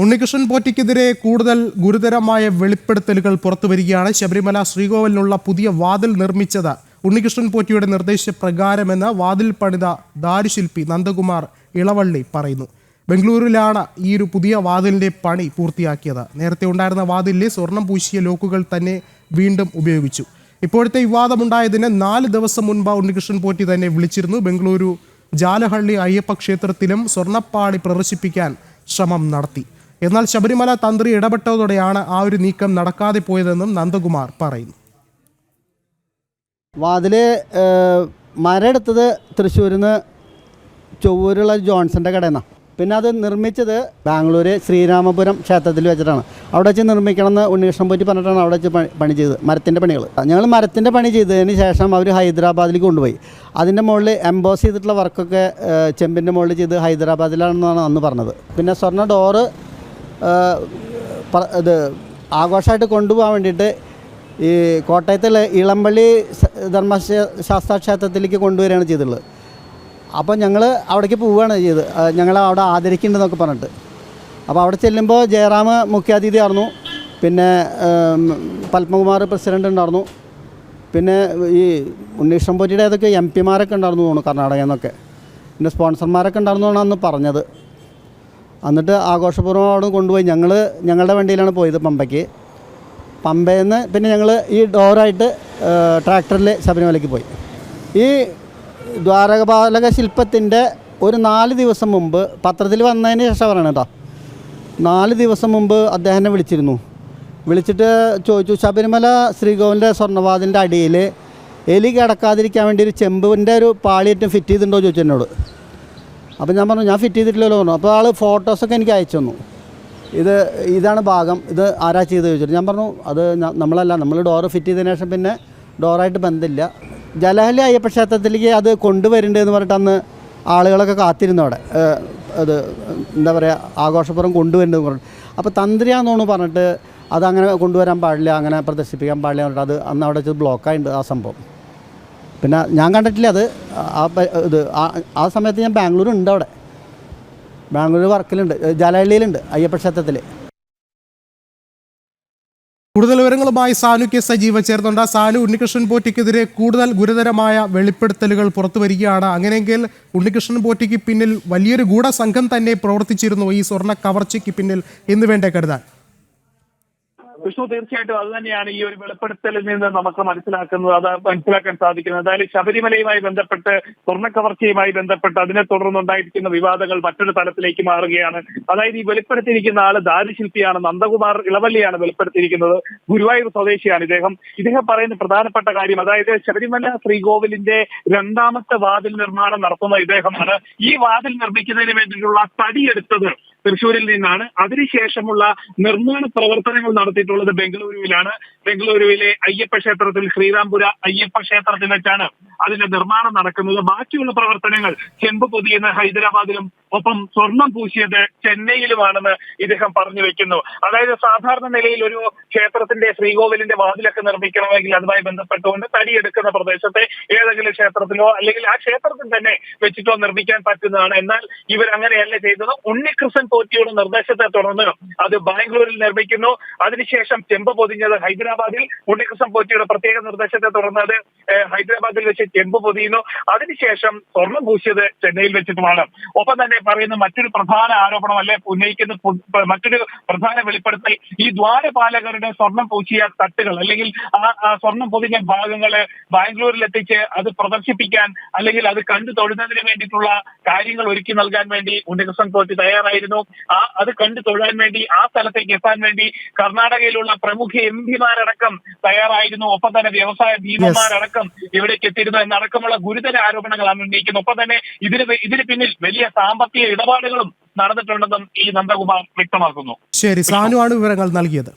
ഉണ്ണികൃഷ്ണൻ പോറ്റിക്കെതിരെ കൂടുതൽ ഗുരുതരമായ വെളിപ്പെടുത്തലുകൾ പുറത്തുവരികയാണ്. ശബരിമല ശ്രീകോവിലിനുള്ള പുതിയ വാതിൽ നിർമ്മിച്ചത് ഉണ്ണികൃഷ്ണൻ പോറ്റിയുടെ നിർദ്ദേശപ്രകാരമെന്ന് വാതിൽ പണിത ദാരുശില്പി നന്ദകുമാർ ഇളവള്ളി പറയുന്നു. ബംഗളൂരുവിലാണ് ഈ ഒരു പുതിയ വാതിലിന്റെ പണി പൂർത്തിയാക്കിയത്. നേരത്തെ ഉണ്ടായിരുന്ന വാതിലിലെ സ്വർണം പൂശിയ ലോക്കുകൾ തന്നെ വീണ്ടും ഉപയോഗിച്ചു. ഇപ്പോഴത്തെ വിവാദമുണ്ടായതിന് 4 ദിവസം മുൻപ് ഉണ്ണികൃഷ്ണൻ പോറ്റി തന്നെ വിളിച്ചിരുന്നു. ബംഗളൂരു ജാലഹള്ളി അയ്യപ്പ ക്ഷേത്രത്തിലും സ്വർണ്ണപ്പാളി പ്രദർശിപ്പിക്കാൻ ശ്രമം നടത്തി. എന്നാൽ ശബരിമല തന്ത്രി ഇടപെട്ടതോടെയാണ് ആ ഒരു നീക്കം നടക്കാതെ പോയതെന്നും നന്ദകുമാർ പറയുന്നു. വാതില് മരം എടുത്തത് തൃശ്ശൂരിൽ നിന്ന് ചൊവ്വൂരുള്ള ജോൺസന്റെ കടയിൽ നിന്നാണ്. പിന്നെ അത് നിർമ്മിച്ചത് ബാംഗ്ലൂര് ശ്രീരാമപുരം ക്ഷേത്രത്തിൽ വെച്ചിട്ടാണ്. അവിടെ വെച്ച് നിർമ്മിക്കണമെന്ന് ഉണ്ണികൃഷ്ണൻ പോറ്റി പറഞ്ഞിട്ടാണ് അവിടെ വെച്ച് പണി ചെയ്തത്. മരത്തിൻ്റെ പണികൾ ഞങ്ങൾ മരത്തിൻ്റെ പണി ചെയ്തതിന് ശേഷം അവർ ഹൈദരാബാദിലേക്ക് കൊണ്ടുപോയി. അതിൻ്റെ മുകളിൽ എംബോസ് ചെയ്തിട്ടുള്ള വർക്കൊക്കെ ചെമ്പിൻ്റെ മുകളിൽ ചെയ്ത് ഹൈദരാബാദിലാണെന്നാണ് അന്ന് പറഞ്ഞത്. പിന്നെ സ്വർണ്ണ ഡോറ് ഇത് ആഘോഷമായിട്ട് കൊണ്ടുപോകാൻ വേണ്ടിയിട്ട് ഈ കോട്ടയത്തുള്ള ഇളമ്പള്ളി ധർമ്മശാസ്ത്ര ക്ഷേത്രത്തിലേക്ക് കൊണ്ടുവരികയാണ് ചെയ്തിട്ടുള്ളത്. അപ്പോൾ ഞങ്ങൾ അവിടേക്ക് പോവുകയാണ് ചെയ്തത്. ഞങ്ങൾ അവിടെ ആദരിക്കുന്നുണ്ടെന്നൊക്കെ പറഞ്ഞിട്ട്. അപ്പോൾ അവിടെ ചെല്ലുമ്പോൾ ജയറാം മുഖ്യാതിഥി ആയിരുന്നു. പിന്നെ പത്മകുമാർ പ്രസിഡൻ്റ് ഉണ്ടായിരുന്നു. പിന്നെ ഈ ഉണ്ണികൃഷ്ണൻ പോറ്റിയുടെ ഏതൊക്കെ MP മാരൊക്കെ ഉണ്ടായിരുന്നു തോന്നുന്നു കർണാടകയിൽ നിന്നൊക്കെ. പിന്നെ സ്പോൺസർമാരൊക്കെ ഉണ്ടായിരുന്നു എന്നാണ് അന്ന് പറഞ്ഞത്. എന്നിട്ട് ആഘോഷപൂർവ്വം അവിടെ കൊണ്ടുപോയി. ഞങ്ങളുടെ വണ്ടിയിലാണ് പോയത് പമ്പയ്ക്ക്. പമ്പയിൽ നിന്ന് പിന്നെ ഞങ്ങൾ ഈ ഡോറായിട്ട് ട്രാക്ടറിൽ ശബരിമലയ്ക്ക് പോയി. ഈ ദ്വാരപാലക ശില്പത്തിൻ്റെ ഒരു 4 ദിവസം മുമ്പ് പത്രത്തിൽ വന്നതിന് ശേഷം പറയണം കേട്ടോ. 4 ദിവസം മുമ്പ് അദ്ദേഹം വിളിച്ചിട്ട് ചോദിച്ചു, ശബരിമല ശ്രീകോവിലിൻ്റെ സ്വർണ്ണവാതിൻ്റെ അടിയിൽ എലി കിടക്കാതിരിക്കാൻ വേണ്ടി ഒരു ചെമ്പിൻ്റെ ഒരു പാളിയിട്ട് ഫിറ്റ് ചെയ്തിട്ടുണ്ടോ ചോദിച്ചു എന്നോട്. അപ്പോൾ ഞാൻ പറഞ്ഞു ഞാൻ ഫിറ്റ് ചെയ്തിട്ടില്ലല്ലോ പറഞ്ഞു. അപ്പോൾ ആൾ ഫോട്ടോസൊക്കെ എനിക്ക് അയച്ചു തന്നു. ഇതാണ് ഭാഗം, ഇത് ആരാ ചെയ്ത് ചോദിച്ചിട്ട് ഞാൻ പറഞ്ഞു അത് നമ്മളല്ല, നമ്മൾ ഡോറ് ഫിറ്റ് ചെയ്തതിന് ശേഷം പിന്നെ ഡോറായിട്ട് ബന്ധമില്ല. ജലഹള്ളി അയ്യപ്പ ക്ഷേത്രത്തിലേക്ക് അത് കൊണ്ടുവരണ്ടെന്ന് പറഞ്ഞിട്ട് അന്ന് ആളുകളൊക്കെ കാത്തിരുന്നു അവിടെ. അത് എന്താ പറയുക, ആഘോഷപുറം കൊണ്ടുവരേണ്ടതെന്ന് പറഞ്ഞിട്ട്. അപ്പോൾ തന്ത്രിയാണെന്ന് പറഞ്ഞിട്ട് അതങ്ങനെ കൊണ്ടുവരാൻ പാടില്ല, അങ്ങനെ പ്രദർശിപ്പിക്കാൻ പാടില്ല പറഞ്ഞിട്ട് അത് അന്ന് അവിടെ വെച്ച് ബ്ലോക്കായിട്ടുണ്ട് ആ സംഭവം. പിന്നെ ഞാൻ കണ്ടിട്ടില്ല അത്. ആ സമയത്ത് ഞാൻ ബാംഗ്ലൂരുണ്ട്, അവിടെ ബാംഗ്ലൂർ വർക്കിലുണ്ട്, ജലഹള്ളിയിലുണ്ട് അയ്യപ്പ ക്ഷേത്രത്തിൽ. കൂടുതൽ വിവരങ്ങളുമായി സാനു കെ സജീവ ചേർന്നുണ്ട്. സാനു, ഉണ്ണികൃഷ്ണൻ പോറ്റിക്കെതിരെ കൂടുതൽ ഗുരുതരമായ വെളിപ്പെടുത്തലുകൾ പുറത്തു വരികയാണ്. അങ്ങനെയെങ്കിൽ ഉണ്ണികൃഷ്ണൻ പോറ്റിക്ക് പിന്നിൽ വലിയൊരു ഗൂഢസംഘം തന്നെ പ്രവർത്തിച്ചിരുന്നു ഈ സ്വർണ്ണ കവർച്ചയ്ക്ക് പിന്നിൽ എന്ന് വേണ്ടേ കരുതാൻ? വിഷ്ണു, തീർച്ചയായിട്ടും അത് തന്നെയാണ് ഈ ഒരു വെളിപ്പെടുത്തലിൽ നിന്ന് നമുക്ക് മനസ്സിലാക്കാൻ സാധിക്കുന്നത്. അതായത് ശബരിമലയുമായി ബന്ധപ്പെട്ട് സ്വർണ്ണക്കവർച്ചയുമായി ബന്ധപ്പെട്ട് അതിനെ തുടർന്നുണ്ടായിരിക്കുന്ന വിവാദങ്ങൾ മറ്റൊരു തലത്തിലേക്ക് മാറുകയാണ്. അതായത് ഈ വെളിപ്പെടുത്തിയിരിക്കുന്ന ആള് ദാരുശില്പിയാണ്, നന്ദകുമാർ ഇളവള്ളിയാണ് വെളിപ്പെടുത്തിയിരിക്കുന്നത്. ഗുരുവായൂർ സ്വദേശിയാണ് ഇദ്ദേഹം പറയുന്ന പ്രധാനപ്പെട്ട കാര്യം, അതായത് ശബരിമല ശ്രീകോവിലിന്റെ 2ാമത്തെ വാതിൽ നിർമ്മാണം നടത്തുന്ന ഇദ്ദേഹമാണ്. ഈ വാതിൽ നിർമ്മിക്കുന്നതിന് വേണ്ടിയിട്ടുള്ള തടിയെടുത്തത് തൃശ്ശൂരിൽ നിന്നാണ്. അതിനുശേഷമുള്ള നിർമ്മാണ പ്രവർത്തനങ്ങൾ നടത്തിയിട്ടുള്ളത് ബംഗളൂരുവിലാണ്. ബംഗളൂരുവിലെ അയ്യപ്പ ക്ഷേത്രത്തിൽ, ശ്രീരാംപുര അയ്യപ്പ ക്ഷേത്രത്തിൽ വെച്ചാണ് അതിന്റെ നിർമ്മാണം നടക്കുന്നത്. ബാക്കിയുള്ള പ്രവർത്തനങ്ങൾ ചെമ്പ് പൊതിയുന്ന ഹൈദരാബാദിലും ഒപ്പം സ്വർണം പൂശിയത് ചെന്നൈയിലുമാണെന്ന് ഇദ്ദേഹം പറഞ്ഞു വെക്കുന്നു. അതായത് സാധാരണ നിലയിൽ ഒരു ക്ഷേത്രത്തിന്റെ ശ്രീകോവിലിന്റെ വാതിലൊക്കെ നിർമ്മിക്കണമെങ്കിൽ അതുമായി ബന്ധപ്പെട്ടുകൊണ്ട് തടിയെടുക്കുന്ന പ്രദേശത്തെ ഏതെങ്കിലും ക്ഷേത്രത്തിലോ അല്ലെങ്കിൽ ആ ക്ഷേത്രത്തിൽ തന്നെ വെച്ചിട്ടോ നിർമ്മിക്കാൻ പറ്റുന്നതാണ്. എന്നാൽ ഇവർ അങ്ങനെയല്ല ചെയ്തത്. ഉണ്ണികൃഷ്ണൻ പോറ്റിയുടെ നിർദ്ദേശത്തെ തുടർന്ന് അത് ബാംഗ്ലൂരിൽ നിർമ്മിക്കുന്നു. അതിനുശേഷം ചെമ്പ് പൊതിഞ്ഞത് ഹൈദരാബാദിൽ, ഉണ്ണികൃഷ്ണൻ പോറ്റിയുടെ പ്രത്യേക നിർദ്ദേശത്തെ തുടർന്ന് അത് ഹൈദരാബാദിൽ വെച്ച് ചെമ്പ് പൊതിയുന്നു. അതിനുശേഷം സ്വർണം പൂശിയത് ചെന്നൈയിൽ വെച്ചിട്ടുമാണ്. ഒപ്പം തന്നെ പറയുന്ന മറ്റൊരു പ്രധാന ആരോപണം ഉന്നയിക്കുന്ന മറ്റൊരു പ്രധാന വെളിപ്പെടുത്തൽ, ഈ ദ്വാരപാലകരുടെ സ്വർണം പൂശിയ തട്ടുകൾ അല്ലെങ്കിൽ ആ സ്വർണം പൊതിഞ്ഞ ഭാഗങ്ങള് ബാംഗ്ലൂരിൽ എത്തിച്ച് അത് പ്രദർശിപ്പിക്കാൻ അല്ലെങ്കിൽ അത് കണ്ടു തൊഴുന്നതിന് വേണ്ടിയിട്ടുള്ള കാര്യങ്ങൾ ഒരുക്കി നൽകാൻ വേണ്ടി ഉണ്ണികൃഷ്ണൻ പോറ്റി തയ്യാറായിരുന്നു. അത് കണ്ടു തൊഴാൻ വേണ്ടി ആ സ്ഥലത്തേക്ക് എത്താൻ വേണ്ടി കർണാടകയിലുള്ള പ്രമുഖ MP മാരടക്കം തയ്യാറായിരുന്നു. ഒപ്പം തന്നെ വ്യവസായ ഭീമന്മാരടക്കം ഇവിടേക്ക് എത്തിയിരുന്നു എന്നടക്കമുള്ള ഗുരുതര ആരോപണങ്ങളാണ് ഉന്നയിക്കുന്നത്. ഒപ്പം തന്നെ ഇതിന് പിന്നിൽ വലിയ സാമ്പത്തിക ഇടപാടുകളും നടന്നിട്ടുണ്ടെന്നും ഈ നന്ദകുമാർ വ്യക്തമാക്കുന്നു. ശരി, സാനു ആണ് വിവരങ്ങൾ നൽകിയത്.